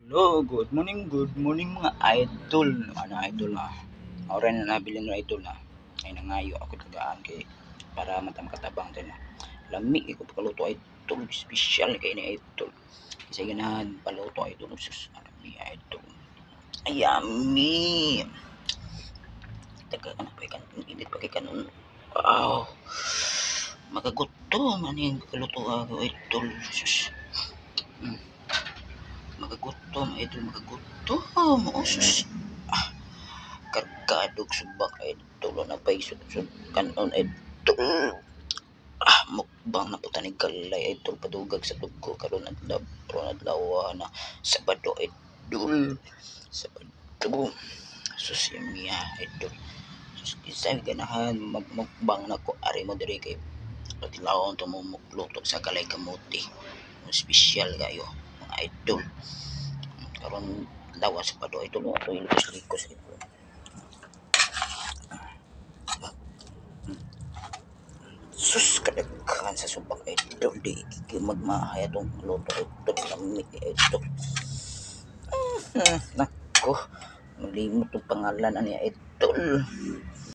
Hello, good morning mga idol. Ano idol na? Oras na nabili no idol na. Ay nangayo ako tagaan kay para matam katabang din. Lami ko pagluto idol, special kay ni idol. Kasi ganahan paluto idol sus. Lami idol. Ay yummy. Taga ano pa kan init pa kay kanon. Wow. Magagutom man yung kaluto ako idol sus. Magagutom idol magagutom. Oh sus. Kargadog subak idol na pay sud kanon idol. Mukbang na puta ni galay idol padugag sa dugo karon adlaw na Sabado idol. Sabado. Sus miya idol. Sus isa ganahan magmukbang na ko ari mo diri kay patilawon to mo luto sa kalay kamuti. Special kayo mga idol. Karon lawas Sabado idol ato ilikos-likos idol. Sus kadaghan sa subak idol di magmahay atong luto idol lami idol. Nako malimot ang pangalan ani idol.